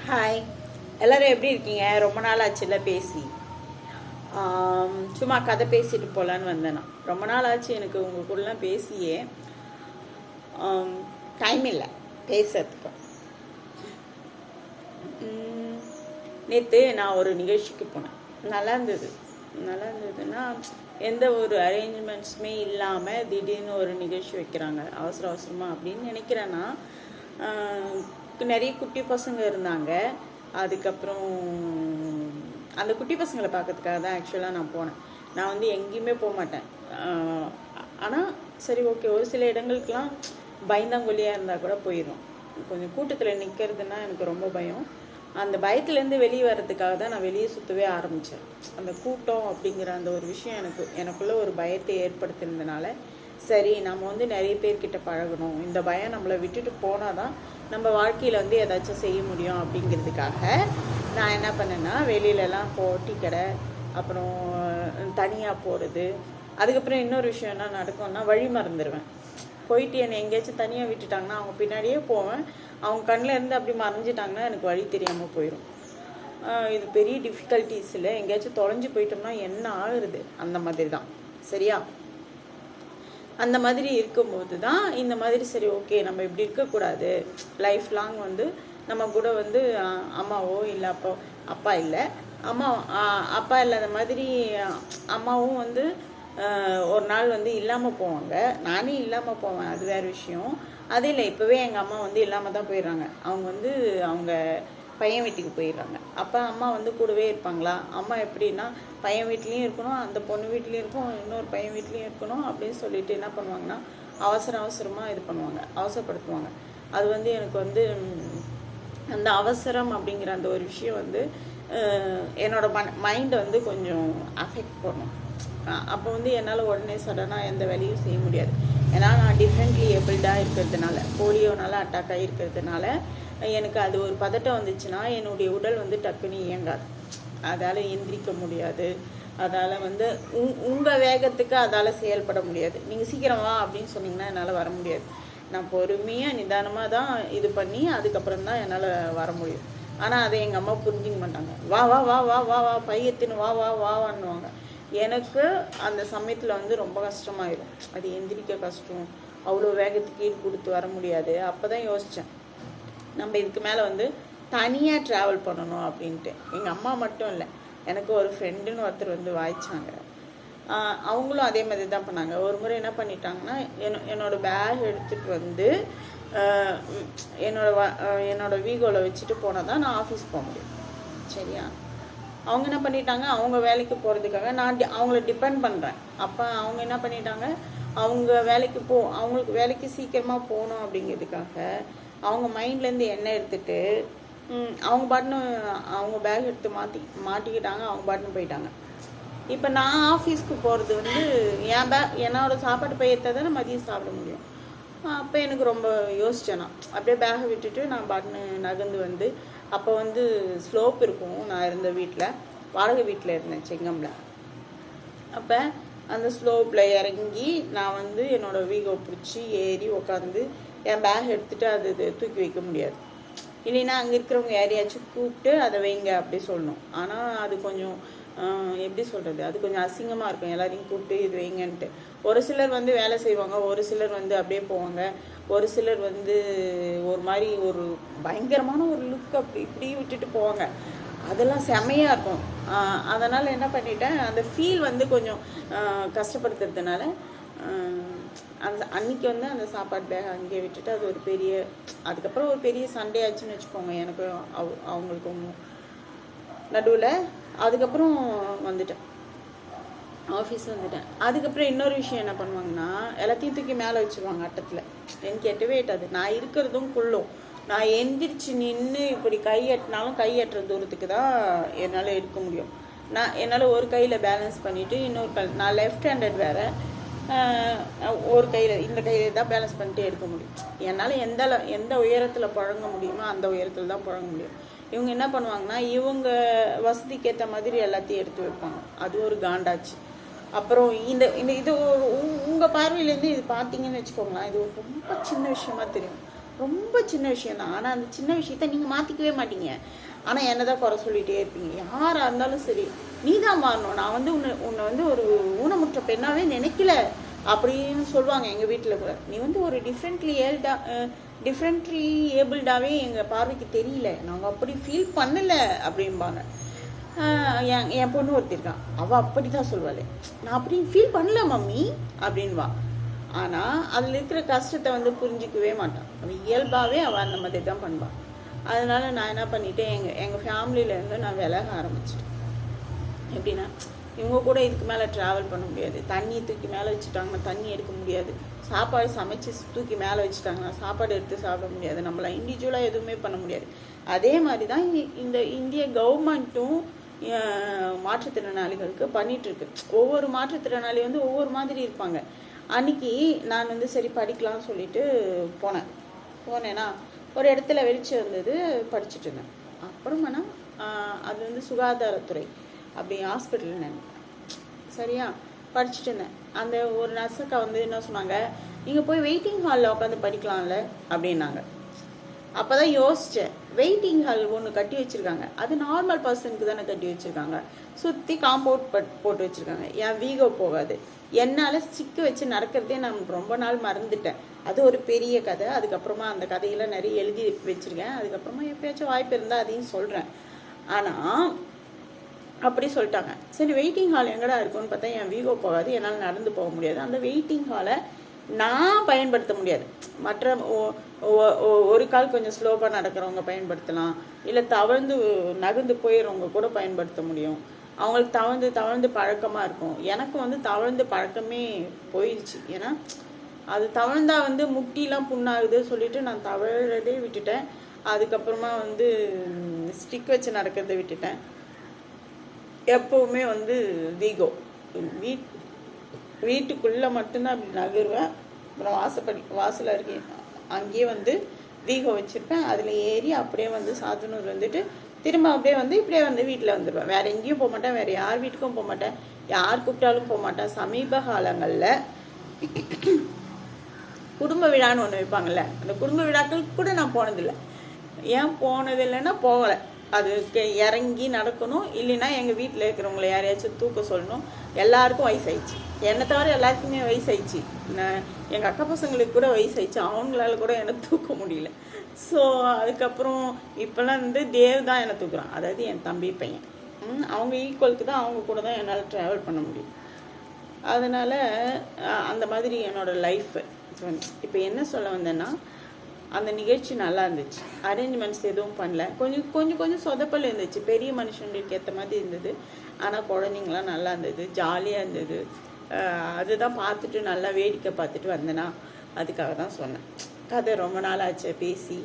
Hi, எல்லோரும் எப்படி இருக்கீங்க? ரொம்ப நாள் ஆச்சுல்ல பேசி. சும்மா கதை பேசிட்டு போகலான்னு வந்தேன். நான் ரொம்ப நாள் ஆச்சு எனக்கு உங்கள் கூடலாம் பேசியே. டைம் இல்லை பேசுறதுக்கு. நேற்று நான் ஒரு நிகழ்ச்சிக்கு போனேன். நல்லா இருந்ததுன்னா எந்த ஒரு அரேஞ்ச்மெண்ட்ஸுமே இல்லாமல் திடீர்னு ஒரு நிகழ்ச்சி வைக்கிறாங்க அவசரமாக அப்படின்னு நினைக்கிறேன்னா. நிறைய குட்டி பசங்க இருந்தாங்க. அதுக்கப்புறம் அந்த குட்டி பசங்களை பார்க்கறதுக்காக தான் ஆக்சுவலாக நான் போனேன். நான் வந்து எங்கேயுமே போக மாட்டேன். ஆனால் சரி ஓகே, ஒரு சில இடங்களுக்கெலாம் பயந்தாங்கொல்லியாக இருந்தால் கூட போயிடும். கொஞ்சம் கூட்டத்தில் நிற்கிறதுனா எனக்கு ரொம்ப பயம். அந்த பயத்துலேருந்து வெளியே வர்றதுக்காக தான் நான் வெளியே சுற்றவே ஆரம்பித்தேன். அந்த கூட்டம் அப்படிங்கிற அந்த ஒரு விஷயம் எனக்குள்ளே ஒரு பயத்தை ஏற்படுத்தினதுனால சரி நம்ம வந்து நிறைய பேர்கிட்ட பழகணும், இந்த பயம் நம்மளை விட்டுட்டு போனால் தான் நம்ம வாழ்க்கையில் வந்து ஏதாச்சும் செய்ய முடியும் அப்படிங்கிறதுக்காக நான் என்ன பண்ணேன்னா வெளியிலலாம் டீ கடை, அப்புறம் தனியாக போகிறது. அதுக்கப்புறம் இன்னொரு விஷயம் என்ன நடக்கும்னா வழி மறந்துடுவேன். போயிட்டு என்னை எங்கேயாச்சும் தனியாக விட்டுட்டாங்கன்னா அவங்க பின்னாடியே போவேன். அவங்க கண்ணில் இருந்து அப்படி மறைஞ்சிட்டாங்கன்னா எனக்கு வழி தெரியாமல் போயிடும். இது பெரிய டிஃபிகல்ட்டிஸ் இல்லை. எங்கேயாச்சும் தொலைஞ்சு போயிட்டோம்னா என்ன ஆகுறது, அந்த மாதிரி தான். சரியா? அந்த மாதிரி இருக்கும்போது தான் இந்த மாதிரி சரி ஓகே நம்ம இப்படி இருக்கக்கூடாது. லைஃப் லாங் வந்து நம்ம கூட வந்து அம்மாவோ இல்லை அப்பா இல்லை அப்பா இல்லாத மாதிரி அம்மாவும் வந்து ஒரு நாள் வந்து இல்லாமல் போவாங்க. நானே இல்லாமல் போவேன், அது வேறு விஷயம். அது இல்லை, இப்போவே எங்கள் அம்மா வந்து இல்லாமல் தான் போயிடுறாங்க. அவங்க வந்து அவங்க பையன் வீட்டுக்கு போயிடுறாங்க. அப்போ அம்மா வந்து கூடவே இருப்பாங்களா? அம்மா எப்படின்னா பையன் வீட்லேயும் இருக்கணும், அந்த பொண்ணு வீட்லேயும் இருக்கும், இன்னொரு பையன் வீட்லேயும் இருக்கணும் அப்படின்னு சொல்லிட்டு என்ன பண்ணுவாங்கன்னா அவசரமாக இது பண்ணுவாங்க, அவசரப்படுத்துவாங்க. அது வந்து எனக்கு வந்து அந்த அவசரம் அப்படிங்கிற அந்த ஒரு விஷயம் வந்து என்னோட மைண்டை வந்து கொஞ்சம் அஃபெக்ட் பண்ணும். அப்போ வந்து என்னால் உடனே சடனாக எந்த வேலையும் செய்ய முடியாது. ஏன்னா நான் டிஃப்ரெண்ட்லி ஏபிள்டாக இருக்கிறதுனால, போலியோனால அட்டாக் ஆகிருக்கிறதுனால எனக்கு அது ஒரு பதட்டம் வந்துச்சுன்னா என்னுடைய உடல் வந்து டக்குன்னு இயங்காது. அதால் எந்திரிக்க முடியாது. அதால் வந்து உங்கள் வேகத்துக்கு அதால் செயல்பட முடியாது. நீங்கள் சீக்கிரம் வா அப்படின்னு சொன்னீங்கன்னா என்னால் வர முடியாது. நான் பொறுமையாக நிதானமாக தான் இது பண்ணி அதுக்கப்புறம் தான் என்னால் வர முடியும். ஆனால் அதை எங்கள் அம்மா புரிஞ்சிக்க மாட்டாங்க. வா வா வா வா வா வா பையத்தின்னு வா வா வாவான்னுவாங்க. எனக்கு அந்த சமயத்தில் வந்து ரொம்ப கஷ்டமாயிடும். அது எந்திரிக்க கஷ்டம், அவ்வளோ வேகத்துக்கு ஈடு கொடுத்து வர முடியாது. அப்போ தான் யோசித்தேன் நம்ம இதுக்கு மேலே வந்து தனியாக ட்ராவல் பண்ணணும் அப்படின்ட்டு. எங்கள் அம்மா மட்டும் இல்லை, எனக்கு ஒரு ஃப்ரெண்டுன்னு ஒருத்தர் வந்து வாய்ச்சாங்க. அவங்களும் அதே மாதிரி தான் பண்ணாங்க. ஒரு முறை என்ன பண்ணிட்டாங்கன்னா என்னோடய பேக் எடுத்துகிட்டு வந்து என்னோட வீகோவில் வச்சுட்டு போனால் தான் நான் ஆஃபீஸ் போக முடியும். சரியா? அவங்க என்ன பண்ணிட்டாங்க, அவங்க வேலைக்கு போகிறதுக்காக நான் அவங்கள டிபெண்ட் பண்ணுறேன். அப்போ அவங்க என்ன பண்ணிட்டாங்க, அவங்களுக்கு வேலைக்கு சீக்கிரமாக போகணும் அப்படிங்கிறதுக்காக அவங்க மைண்ட்லேருந்து எண்ணெய் எடுத்துகிட்டு அவங்க பாட்டுன்னு அவங்க பேக் எடுத்து மாட்டிக்கிட்டாங்க. அவங்க பாட்டுன்னு போயிட்டாங்க. இப்போ நான் ஆஃபீஸ்க்கு போகிறது வந்து என்னோடய சாப்பாட்டு பையத்தை தானே மதியம் சாப்பிட முடியும். அப்போ எனக்கு ரொம்ப யோசிச்சேன்னா அப்படியே பேகை விட்டுட்டு நான் பாட்டுன்னு நகர்ந்து வந்து அப்போ வந்து ஸ்லோப் இருக்கும். நான் இருந்த வீட்டில் வாடகை வீட்டில் இருந்தேன் செங்கமில். அப்போ அந்த ஸ்லோப்பில் இறங்கி நான் வந்து என்னோடய வீகோ பிடிச்சி ஏறி உட்காந்து என் பேக் எடுத்துகிட்டு அது தூக்கி வைக்க முடியாது. இல்லைன்னா அங்கே இருக்கிறவங்க யாரையாச்சும் கூப்பிட்டு அதை வைங்க அப்படி சொல்லணும். ஆனால் அது கொஞ்சம் எப்படி சொல்கிறது, அது கொஞ்சம் அசிங்கமாக இருக்கும் எல்லாரையும் கூப்பிட்டு இது வைங்கன்ட்டு. ஒரு சிலர் வந்து வேலை செய்வாங்க, ஒரு சிலர் வந்து அப்படியே போவாங்க, ஒரு சிலர் வந்து ஒரு மாதிரி ஒரு பயங்கரமான ஒரு லுக் அப்படி இப்படி விட்டுட்டு போவாங்க. அதெல்லாம் செம்மையாக இருக்கும். அதனால் என்ன பண்ணிட்டேன், அந்த ஃபீல் வந்து கொஞ்சம் கஷ்டப்படுத்துறதுனால அன்றைக்கி வந்து அந்த சாப்பாடு பேக் அங்கேயே விட்டுட்டு அது அதுக்கப்புறம் ஒரு பெரிய சண்டே ஆச்சுன்னு வச்சுக்கோங்க எனக்கு அவங்களுக்கும் நடுவில். அதுக்கப்புறம் ஆஃபீஸ் வந்துட்டேன். அதுக்கப்புறம் இன்னொரு விஷயம் என்ன பண்ணுவாங்கன்னா எல்லாத்தையும் தூக்கி மேலே வச்சுருவாங்க அட்டத்தில். எனக்கு எட்டவே எட்டாது. நான் இருக்கிறதும் குள்ளும். நான் எந்திரிச்சு நின்று இப்படி கை எட்டுற தூரத்துக்கு தான் என்னால் எடுக்க முடியும். என்னால் ஒரு கையில் பேலன்ஸ் பண்ணிவிட்டு இன்னொரு நான் லெஃப்ட் ஹேண்டட் வேறு, ஒரு கையில் இந்த கையில் தான் பேலன்ஸ் பண்ணிட்டு எடுக்க முடியும். என்னால் எந்த உயரத்தில் புழங்க முடியுமோ அந்த உயரத்தில் தான் புழங்க முடியும். இவங்க என்ன பண்ணுவாங்கன்னா இவங்க வசதிக்கு ஏற்ற மாதிரி எல்லாத்தையும் எடுத்து வைப்பாங்க. அது ஒரு காண்டாச்சு. அப்புறம் இது உங்கள் பார்வையிலேருந்து இது பார்த்தீங்கன்னு வச்சுக்கோங்களேன், இது ரொம்ப சின்ன விஷயமா தெரியும். ரொம்ப சின்ன விஷயம் தான். ஆனால் அந்த சின்ன விஷயத்த நீங்கள் மாற்றிக்கவே மாட்டீங்க. ஆனால் என்ன தான் குறை சொல்லிகிட்டே இருப்பீங்க. யாராக இருந்தாலும் சரி, நீ தான் மாறணும். நான் வந்து உன்னை வந்து ஒரு ஊனமுற்ற பெண்ணாகவே நினைக்கல அப்படின்னு சொல்லுவாங்க எங்கள் வீட்டில் கூட. நீ வந்து ஒரு டிஃப்ரெண்ட்லி ஏபிள்டாகவே எங்கள் பார்வைக்கு தெரியல, நாங்கள் அப்படி ஃபீல் பண்ணலை அப்படிம்பாங்க. என் பொண்ணு ஒருத்தி இருக்கான், அவள் அப்படி தான் சொல்வாள், நான் அப்படி ஃபீல் பண்ணல மம்மி அப்படின்வா. ஆனால் அதில் இருக்கிற கஷ்டத்தை வந்து புரிஞ்சிக்கவே மாட்டான். அவள் இயல்பாகவே அவள் அந்த மாதிரி தான் பண்ணுவாள். அதனால் நான் என்ன பண்ணிவிட்டேன், எங்கள் ஃபேமிலியிலேருந்து நான் விலக ஆரம்பிச்சிட்டேன். எப்படின்னா, இவங்க கூட இதுக்கு மேலே ட்ராவல் பண்ண முடியாது. தண்ணி தூக்கி மேலே வச்சுட்டாங்கன்னா தண்ணி எடுக்க முடியாது. சாப்பாடு சமைச்சு தூக்கி மேலே வச்சுட்டாங்கன்னா சாப்பாடு எடுத்து சாப்பிட முடியாது. நம்மளாம் இண்டிவிஜுவலாக எதுவுமே பண்ண முடியாது. அதே மாதிரி தான் இந்த இந்திய கவர்மெண்ட்டும் மாற்றுத்திறனாளிகளுக்கு பண்ணிகிட்ருக்கு. ஒவ்வொரு மாற்றுத்திறனாளி வந்து ஒவ்வொரு மாதிரி இருப்பாங்க. அன்றைக்கி நான் வந்து சரி படிக்கலாம்னு சொல்லிட்டு போனேன்னா ஒரு இடத்துல வெளிச்சம் இருந்தது, படிச்சுட்டு இருந்தேன். அப்புறமானா அது வந்து சுகாதாரத்துறை அப்படி ஹாஸ்பிட்டல் நினைக்கிறேன், சரியா, படிச்சுட்டு இருந்தேன். அந்த ஒரு நர்ஸக்கா வந்து என்ன சொன்னாங்க, நீங்கள் போய் வெயிட்டிங் ஹாலில் உட்காந்து படிக்கலாம்ல அப்படின்னாங்க. அப்போ தான் யோசித்தேன், வெயிட்டிங் ஹால் ஒன்று கட்டி வச்சுருக்காங்க, அது நார்மல் பர்சனுக்கு தானே கட்டி வச்சுருக்காங்க, சுற்றி காம்பவுண்ட் போட்டு வச்சுருக்காங்க. என் வீகோ போகாது, என்னால் ஸ்டிக்கு வச்சு நடக்கிறதே நான் ரொம்ப நாள் மறந்துட்டேன். அது ஒரு பெரிய கதை. அதுக்கப்புறமா அந்த கதையெல்லாம் நிறைய எழுதி வச்சுருக்கேன். அதுக்கப்புறமா எப்பயாச்சும் வாய்ப்பு இருந்தால் அதையும் சொல்கிறேன். ஆனால் அப்படி சொல்லிட்டாங்க. சரி வெயிட்டிங் ஹால் எங்கடா இருக்குன்னு பார்த்தா என் வீகோ போகாது, என்னால் நடந்து போக முடியாது. அந்த வெயிட்டிங் ஹாலை நான் பயன்படுத்த முடியாது. மற்ற ஒரு கால் கொஞ்சம் ஸ்லோவாக நடக்கிறவங்க பயன்படுத்தலாம், இல்லை தவழ்ந்து நகர்ந்து போயிடுறவங்க கூட பயன்படுத்த முடியும். அவங்களுக்கு தவழ்ந்து பழக்கமாக இருக்கும். எனக்கு வந்து தவழ்ந்து பழக்கமே போயிடுச்சு. ஏன்னா அது தவழ்ந்தா வந்து முட்டிலாம் புண்ணாகுது சொல்லிட்டு நான் தவழறதே விட்டுட்டேன். அதுக்கப்புறமா வந்து ஸ்டிக் வச்சு நடக்கிறத விட்டுட்டேன். எப்போவுமே வந்து வீகோ வீட்டுக்குள்ளே மட்டும்தான் அப்படி நகருவேன். அப்புறம் வாசலில் இருக்கேன், அங்கேயே வந்து வீகோ வச்சுருப்பேன். அதில் ஏறி அப்படியே வந்து சாத்தனூர் வந்துட்டு திரும்ப அப்படியே வந்து இப்படியே வந்து வீட்டில் வந்துடுவேன். வேறு எங்கேயும் போக மாட்டேன், வேறு யார் வீட்டுக்கும் போக மாட்டேன், யார் கூப்பிட்டாலும் போக மாட்டேன். சமீப காலங்களில் குடும்ப விழான்னு ஒன்று வைப்பாங்கள்ல, அந்த குடும்ப விழாக்களுக்கு கூட நான் போனதில்லை. ஏன் போனதில்லைன்னா போகலை. அதுக்கு இறங்கி நடக்கணும், இல்லைன்னா எங்கள் வீட்டில் இருக்கிறவங்கள யாரையாச்சும் தூக்க சொல்லணும். எல்லாருக்கும் வயசாயிடுச்சு, என்னை தவிர எல்லாருக்குமே வயசாயிடுச்சு. எங்கள் அக்கா பசங்களுக்கு கூட வயசாயிடுச்சு, அவங்களால கூட என்னை தூக்க முடியல. ஸோ அதுக்கப்புறம் இப்போல்லாம் வந்து தேவ் தான் என்னை தூக்குறான், அதாவது என் தம்பி பையன். அவங்க ஈக்குவலுக்கு தான், அவங்க கூட தான் என்னால் ட்ராவல் பண்ண முடியும். அதனால் அந்த மாதிரி என்னோடய லைஃப். இப்போ என்ன சொல்ல வந்தேன்னா, அந்த நிகழ்ச்சி நல்லா இருந்துச்சு. அரேஞ்ச்மெண்ட்ஸ் எதுவும் பண்ணல, கொஞ்சம் சொதப்பல் இருந்துச்சு. பெரிய மனுஷங்களுக்கு ஏற்ற மாதிரி இருந்தது, ஆனால் குழந்தைங்களாம் நல்லா இருந்தது, ஜாலியாக இருந்தது. அதுதான் பார்த்துட்டு நல்லா வேடிக்கை பார்த்துட்டு வந்தேன்னா, அதுக்காக தான் சொன்னேன். கதை ரொம்ப நாள் ஆச்சு பேசி,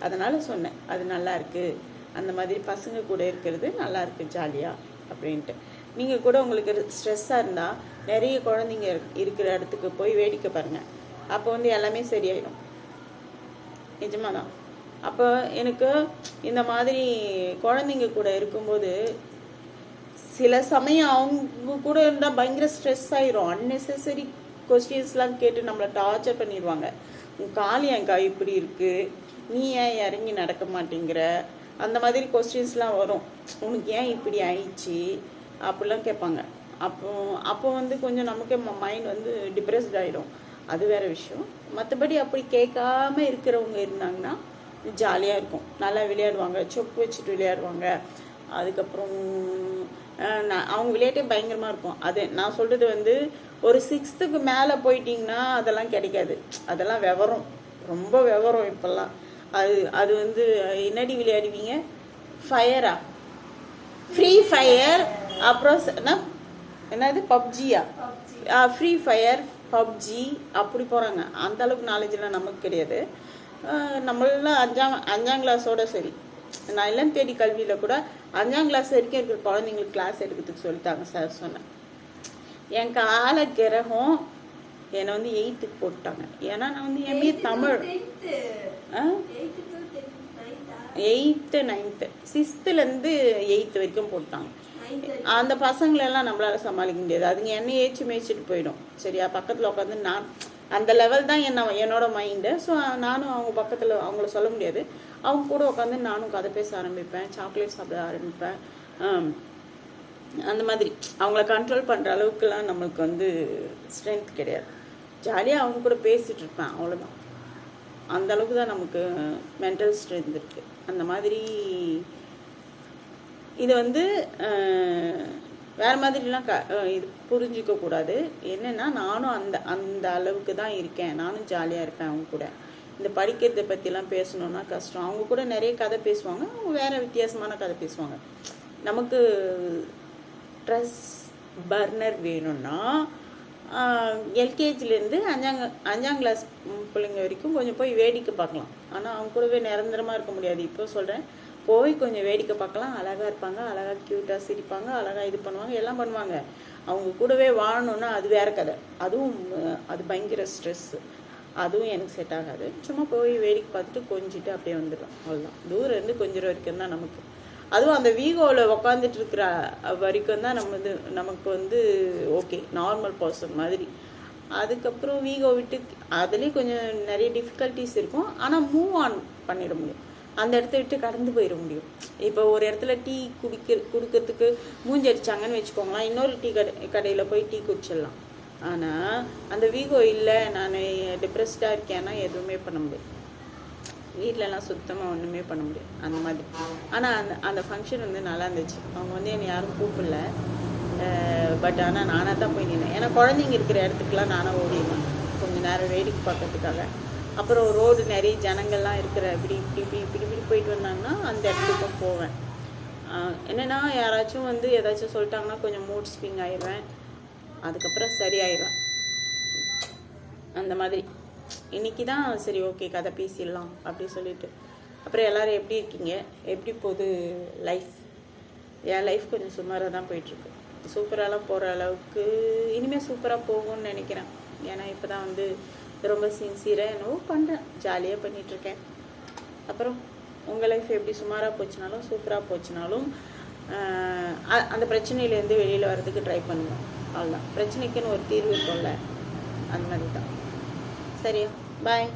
அதனால் சொன்னேன் அது நல்லா இருக்குது, அந்த மாதிரி பசங்க கூட இருக்கிறது நல்லா இருக்குது ஜாலியாக அப்படின்ட்டு. நீங்கள் கூட உங்களுக்கு ஸ்ட்ரெஸ்ஸாக இருந்தால் நிறைய குழந்தைங்க இருக்கிற இடத்துக்கு போய் வேடிக்கை பாருங்கள். அப்போ வந்து எல்லாமே சரியாயிடும், நிஜமாக தான். அப்போ எனக்கு இந்த மாதிரி குழந்தைங்க கூட இருக்கும்போது சில சமயம் அவங்க கூட இருந்தால் பயங்கர ஸ்ட்ரெஸ் ஆயிரும். அன்னெசரி கொஸ்டின்ஸ்லாம் கேட்டு நம்மளை டார்ச்சர் பண்ணிடுவாங்க. உன் கால் என் கை இப்படி இருக்குது, நீ ஏன் இறங்கி நடக்க மாட்டேங்கிற, அந்த மாதிரி கொஸ்டின்ஸ்லாம் வரும். உனக்கு ஏன் இப்படி ஆயிடுச்சு அப்படிலாம் கேட்பாங்க. அப்போ வந்து கொஞ்சம் நமக்கே மைண்ட் வந்து டிப்ரெஸ்ட் ஆகிடும், அது வேறு விஷயம். மற்றபடி அப்படி கேட்காம இருக்கிறவங்க இருந்தாங்கன்னா ஜாலியாக இருக்கும், நல்லா விளையாடுவாங்க, சொப்பு வச்சுட்டு விளையாடுவாங்க. அதுக்கப்புறம் அவங்க விளையாட்டே பயங்கரமாக இருக்கும். அது நான் சொல்கிறது வந்து ஒரு 6th மேலே போயிட்டிங்கன்னா அதெல்லாம் கிடைக்காது. அதெல்லாம் விவரம், ரொம்ப விவரம் இப்போல்லாம். அது வந்து என்னடி விளையாடுவீங்க, ஃபயரா, ஃப்ரீ ஃபயர், அப்புறம் என்னது பப்ஜியா, ஃப்ரீ ஃபயர், பப்ஜி அப்படி போகிறாங்க. அந்தளவுக்கு நாலேஜெலாம் நமக்கு கிடையாது. நம்மளாம் அஞ்சாம் கிளாஸோட சரி. நான் இல்லம் தேடி கல்வியில் கூட 5ஆம் கிளாஸ் வரைக்கும் இருக்கிற குழந்தைங்களுக்கு கிளாஸ் எடுக்கிறதுக்கு சொல்லிட்டாங்க சார் சொன்னேன். என் கால கிரகம் என்னை வந்து 8th போட்டாங்க. ஏன்னா நான் வந்து MA Tamil 8th 9th 6th 8th வரைக்கும் போட்டாங்க. அந்த பசங்களெல்லாம் நம்மளால் சமாளிக்க முடியாது, அதுங்க என்ன மேய்ச்சிட்டு போயிடும். சரியா, பக்கத்தில் உட்காந்து அந்த லெவல் தான் என்னோட மைண்டு. ஸோ நானும் அவங்க பக்கத்தில் அவங்கள சொல்ல முடியாது. அவங்க கூட உட்காந்து நானும் கதை பேச ஆரம்பிப்பேன், சாக்லேட் சாப்பிட ஆரம்பிப்பேன். அந்த மாதிரி அவங்கள கண்ட்ரோல் பண்ணுற அளவுக்குலாம் நம்மளுக்கு வந்து ஸ்ட்ரென்த் கிடையாது. ஜாலியாக அவங்க கூட பேசிகிட்டு இருப்பேன், அவ்வளோதான். அந்த அளவுக்கு தான் நமக்கு மென்டல் ஸ்ட்ரென்த் இருக்குது. அந்த மாதிரி இது வந்து வேறு மாதிரிலாம் இது புரிஞ்சிக்கக்கூடாது. என்னென்னா நானும் அந்த அளவுக்கு தான் இருக்கேன், நானும் ஜாலியாக இருப்பேன் அவங்க கூட. இந்த படிக்கிறதை பற்றிலாம் பேசணுன்னா கஷ்டம். அவங்க கூட நிறைய கதை பேசுவாங்க, அவங்க வேறு வித்தியாசமான கதை பேசுவாங்க. நமக்கு ஸ்ட்ரெஸ் பர்னர் வேணும்னா எல்கேஜிலேருந்து 5ஆம் கிளாஸ் பிள்ளைங்க வரைக்கும் கொஞ்சம் போய் வேடிக்கை பார்க்கலாம். ஆனால் அவங்க கூடவே நிரந்தரமாக இருக்க முடியாது. இப்போ சொல்கிறேன், போய் கொஞ்சம் வேடிக்கை பார்க்கலாம். அழகாக இருப்பாங்க, அழகாக க்யூட்டாக சிரிப்பாங்க, அழகாக இது பண்ணுவாங்க, எல்லாம் பண்ணுவாங்க. அவங்க கூடவே வாழணுன்னா அது வேறு கதை. அதுவும் அது பயங்கர ஸ்ட்ரெஸ்ஸு. அதுவும் எனக்கு செட் ஆகாது. சும்மா போய் வேடிக்கை பார்த்துட்டு கொஞ்சிட்டு அப்படியே வந்துடும், அவ்வளோதான். தூரம் இருந்து கொஞ்சம் வரைக்கும் தான் நமக்கு. அதுவும் அந்த வீகோவில் உக்காந்துட்டு இருக்கிற வரைக்கும் தான் நமக்கு வந்து ஓகே, நார்மல் பர்சன் மாதிரி. அதுக்கப்புறம் வீகோ விட்டு அதுலேயும் கொஞ்சம் நிறைய டிஃபிகல்ட்டிஸ் இருக்கும். ஆனால் மூவ் ஆன் பண்ணிட முடியும், அந்த இடத்த விட்டு கடந்து போயிட முடியும். இப்போ ஒரு இடத்துல டீ குடிக்கிறதுக்கு மூஞ்சி அடிச்சாங்கன்னு வச்சுக்கோங்களேன், இன்னொரு டீ கடையில் போய் டீ குடிச்சிடலாம். ஆனால் அந்த வீகோ இல்லை, நான் டிப்ரெஸ்டாக இருக்கேன்னா எதுவுமே பண்ண முடியாது. வீட்டிலலாம் சுத்தமாக ஒன்றுமே பண்ண முடியாது அந்த மாதிரி. ஆனால் அந்த ஃபங்க்ஷன் வந்து நல்லா இருந்துச்சு. அவங்க வந்து என்னை யாரும் கூப்பிடல, பட் ஆனால் நானாக தான் போய் நின்னேன். ஏன்னா குழந்தைங்க இருக்கிற இடத்துக்குலாம் நானாக ஓடிடுவேன் கொஞ்சம் நேரம் வேடிக்கை பார்க்கறதுக்காக. அப்புறம் ரோடு நிறைய ஜனங்கள்லாம் இருக்கிற இப்படி போயிட்டு வந்தாங்கன்னா அந்த இடத்துக்கும் போவேன். என்னென்னா யாராச்சும் வந்து ஏதாச்சும் சொல்லிட்டாங்கன்னா கொஞ்சம் மூட் ஸ்விங் ஆயிடுவேன், அதுக்கப்புறம் சரியாயிடுவேன். அந்த மாதிரி இன்றைக்கி தான் சரி ஓகே கதை பேசிடலாம் அப்படி சொல்லிட்டு. அப்புறம் எல்லோரும் எப்படி இருக்கீங்க, எப்படி போகுது லைஃப்? என் லைஃப் கொஞ்சம் சுமாராக தான் போயிட்டுருக்கு. சூப்பராலாம் போகிற அளவுக்கு இனிமேல் சூப்பராக போகும்னு நினைக்கிறேன். ஏன்னா இப்போ தான் வந்து ரொம்ப சின்சியராக என்னவோ பண்ணுறேன், ஜாலியாக பண்ணிகிட்ருக்கேன். அப்புறம் உங்கள் லைஃப் எப்படி சுமாராக போச்சுனாலும் சூப்பராக போச்சுனாலும் அந்த பிரச்சனையிலேருந்து வெளியில் வர்றதுக்கு ட்ரை பண்ணுவோம், அவ்வளோதான். பிரச்சனைக்குன்னு ஒரு தீர்வு இருக்கும்ல, அந்த மாதிரி தான். சரியா, பாய்.